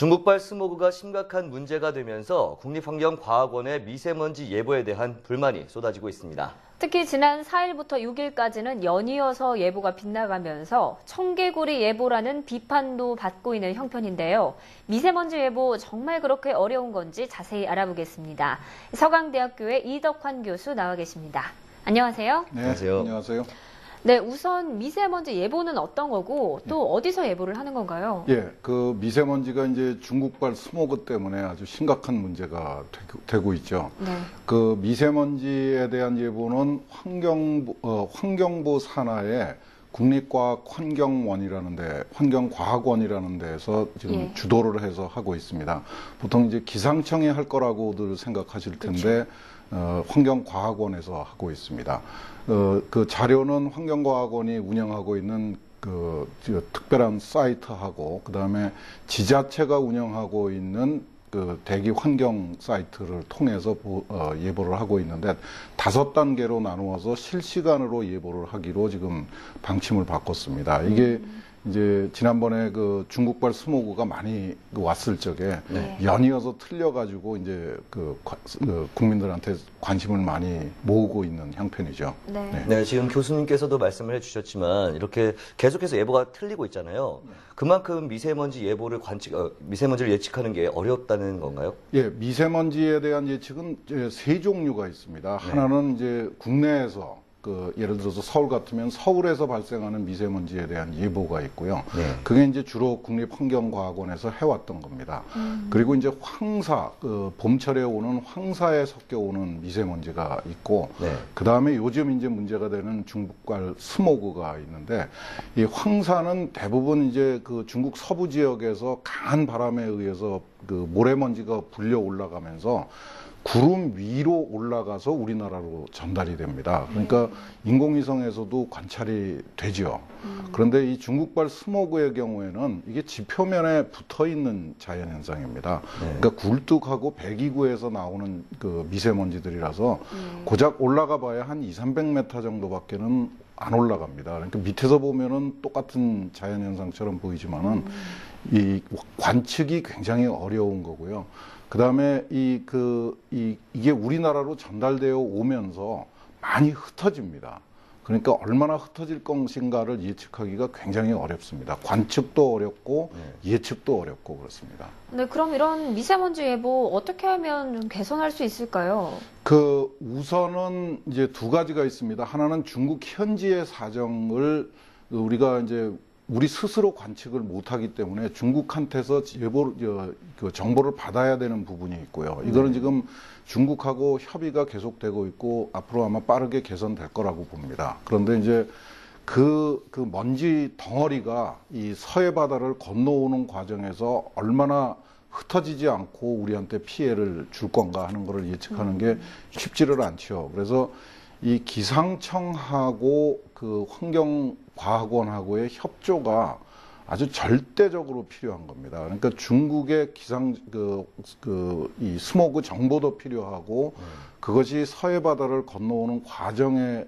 중국발 스모그가 심각한 문제가 되면서 국립환경과학원의 미세먼지 예보에 대한 불만이 쏟아지고 있습니다. 특히 지난 4일부터 6일까지는 연이어서 예보가 빗나가면서 청개구리 예보라는 비판도 받고 있는 형편인데요. 미세먼지 예보 정말 그렇게 어려운 건지 자세히 알아보겠습니다. 서강대학교의 이덕환 교수 나와 계십니다. 안녕하세요. 네, 안녕하세요. 안녕하세요. 네, 우선 미세먼지 예보는 어떤 거고 또 어디서 예보를 하는 건가요? 예, 그 미세먼지가 이제 중국발 스모그 때문에 아주 심각한 문제가 되고 있죠. 네. 그 미세먼지에 대한 예보는 환경부 산하의 국립과학환경원이라는 환경과학원이라는 데에서 지금 주도를 해서 하고 있습니다. 보통 이제 기상청이 할 거라고들 생각하실 텐데, 환경과학원에서 하고 있습니다. 그 자료는 환경과학원이 운영하고 있는 특별한 사이트하고, 그 다음에 지자체가 운영하고 있는 그 대기 환경 사이트를 통해서 예보를 하고 있는데 5단계로 나누어서 실시간으로 예보를 하기로 지금 방침을 바꿨습니다. 이게 이제 지난번에 그 중국발 스모그가 많이 왔을 적에 연이어서 틀려가지고 이제 국민들한테 관심을 많이 모으고 있는 형편이죠. 네, 지금 교수님께서도 말씀을 해주셨지만 이렇게 계속해서 예보가 틀리고 있잖아요. 그만큼 미세먼지 미세먼지를 예측하는 게 어렵다는 건가요? 예, 미세먼지에 대한 예측은 세 종류가 있습니다. 하나는 이제 국내에서 예를 들어서 서울 같으면 서울에서 발생하는 미세먼지에 대한 예보가 있고요. 그게 이제 주로 국립환경과학원에서 해왔던 겁니다. 그리고 이제 황사, 봄철에 오는 황사에 섞여 오는 미세먼지가 있고, 그 다음에 요즘 이제 문제가 되는 중국발 스모그가 있는데, 이 황사는 대부분 이제 그 중국 서부 지역에서 강한 바람에 의해서 그 모래먼지가 불려 올라가면서 구름 위로 올라가서 우리나라로 전달이 됩니다. 그러니까 인공위성에서도 관찰이 되죠. 그런데 이 중국발 스모그의 경우에는 이게 지표면에 붙어 있는 자연현상입니다. 그러니까 굴뚝하고 배기구에서 나오는 그 미세먼지들이라서 고작 올라가 봐야 한 200-300m 정도밖에는 안 올라갑니다. 그러니까 밑에서 보면은 똑같은 자연현상처럼 보이지만은 이 관측이 굉장히 어려운 거고요. 그 다음에 이게 우리나라로 전달되어 오면서 많이 흩어집니다. 그러니까 얼마나 흩어질 것인가를 예측하기가 굉장히 어렵습니다. 관측도 어렵고 예측도 어렵고 그렇습니다. 네, 그럼 이런 미세먼지 예보 어떻게 하면 좀 개선할 수 있을까요? 우선은 이제 두 가지가 있습니다. 하나는 중국 현지의 사정을 우리가 이제 우리 스스로 관측을 못하기 때문에 중국한테서 정보를 받아야 되는 부분이 있고요. 이거는 지금 중국하고 협의가 계속되고 있고 앞으로 아마 빠르게 개선될 거라고 봅니다. 그런데 이제 그 먼지 덩어리가 이 서해 바다를 건너오는 과정에서 얼마나 흩어지지 않고 우리한테 피해를 줄 건가 하는 거를 예측하는 게 쉽지를 않죠. 그래서 이 기상청하고 그 환경과학원하고의 협조가 아주 절대적으로 필요한 겁니다. 그러니까 중국의 이 스모그 정보도 필요하고 그것이 서해 바다를 건너오는 과정에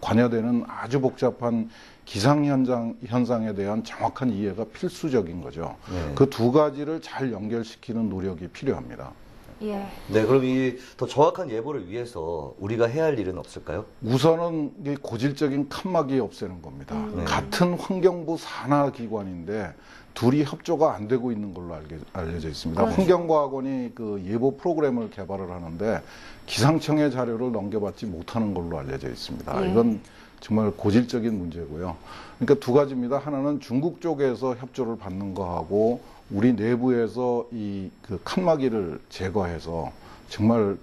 관여되는 아주 복잡한 기상 현상에 대한 정확한 이해가 필수적인 거죠. 그 두 가지를 잘 연결시키는 노력이 필요합니다. 네, 그럼 이 더 정확한 예보를 위해서 우리가 해야 할 일은 없을까요? 우선은 이 고질적인 칸막이 없애는 겁니다. 같은 환경부 산하기관인데 둘이 협조가 안 되고 있는 걸로 알려져 있습니다. 환경과학원이 그 예보 프로그램을 개발을 하는데 기상청의 자료를 넘겨받지 못하는 걸로 알려져 있습니다. 이건 정말 고질적인 문제고요. 그러니까 두 가지입니다. 하나는 중국 쪽에서 협조를 받는 거하고 우리 내부에서 그 칸막이를 제거해서 정말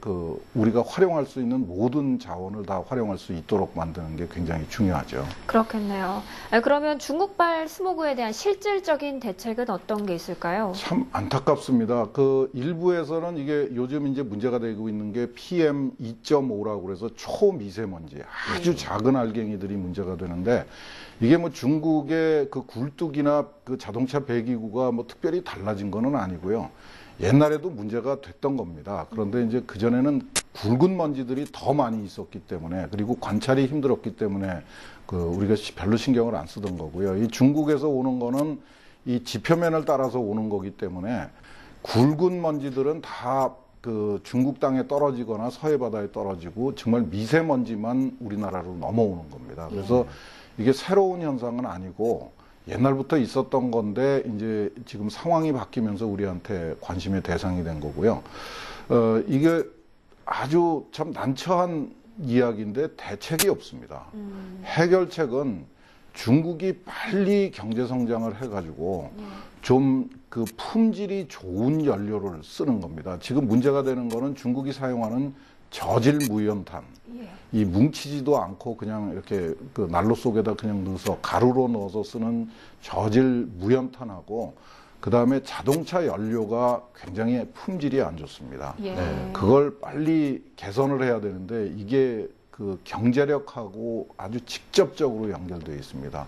우리가 활용할 수 있는 모든 자원을 다 활용할 수 있도록 만드는 게 굉장히 중요하죠. 그렇겠네요. 그러면 중국발 스모그에 대한 실질적인 대책은 어떤 게 있을까요? 참 안타깝습니다. 일부에서는 이게 요즘 이제 문제가 되고 있는 게 PM2.5라고 그래서 초미세먼지, 아주 작은 알갱이들이 문제가 되는데 이게 뭐 중국의 그 굴뚝이나 그 자동차 배기구가 뭐 특별히 달라진 거는 아니고요. 옛날에도 문제가 됐던 겁니다. 그런데 이제 그전에는 굵은 먼지들이 더 많이 있었기 때문에 그리고 관찰이 힘들었기 때문에 우리가 별로 신경을 안 쓰던 거고요. 이 중국에서 오는 거는 이 지표면을 따라서 오는 거기 때문에 굵은 먼지들은 다 그 중국 땅에 떨어지거나 서해 바다에 떨어지고 정말 미세먼지만 우리나라로 넘어오는 겁니다. 그래서 이게 새로운 현상은 아니고 옛날부터 있었던 건데 이제 지금 상황이 바뀌면서 우리한테 관심의 대상이 된 거고요. 이게 아주 참 난처한 이야기인데 대책이 없습니다. 해결책은 중국이 빨리 경제 성장을 해가지고 좀 그 품질이 좋은 연료를 쓰는 겁니다. 지금 문제가 되는 거는 중국이 사용하는 저질 무연탄. 이 뭉치지도 않고 그냥 이렇게 그 난로 속에다 그냥 넣어서 가루로 넣어서 쓰는 저질 무연탄하고 그 다음에 자동차 연료가 굉장히 품질이 안 좋습니다. 그걸 빨리 개선을 해야 되는데 이게 그 경제력하고 아주 직접적으로 연결되어 있습니다.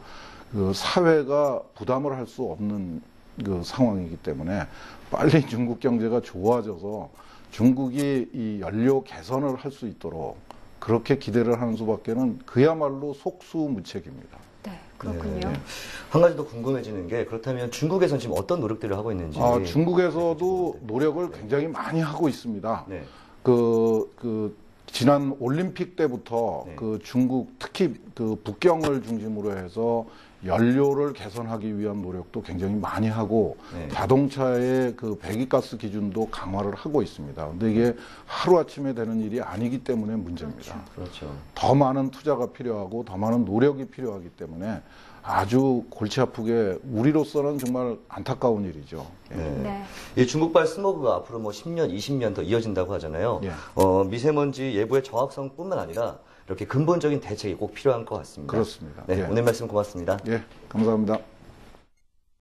그 사회가 부담을 할 수 없는 그 상황이기 때문에 빨리 중국 경제가 좋아져서 중국이 이 연료 개선을 할 수 있도록 그렇게 기대를 하는 수밖에는 그야말로 속수무책입니다. 네, 그렇군요. 네. 한 가지 더 궁금해지는 게 그렇다면 중국에서는 지금 어떤 노력들을 하고 있는지. 중국에서도 노력을 굉장히 많이 하고 있습니다. 네. 지난 올림픽 때부터 네. 그 중국 특히 그 북경을 중심으로 해서 연료를 개선하기 위한 노력도 굉장히 많이 하고 네. 자동차의 그 배기가스 기준도 강화를 하고 있습니다. 근데 이게 하루아침에 되는 일이 아니기 때문에 문제입니다. 그렇죠. 더 많은 투자가 필요하고 더 많은 노력이 필요하기 때문에 아주 골치 아프게 우리로서는 정말 안타까운 일이죠. 예. 네. 이 중국발 스모그가 앞으로 뭐 10년, 20년 더 이어진다고 하잖아요. 예. 미세먼지 예보의 정확성뿐만 아니라 이렇게 근본적인 대책이 꼭 필요한 것 같습니다. 그렇습니다. 네, 예. 오늘 말씀 고맙습니다. 예, 감사합니다.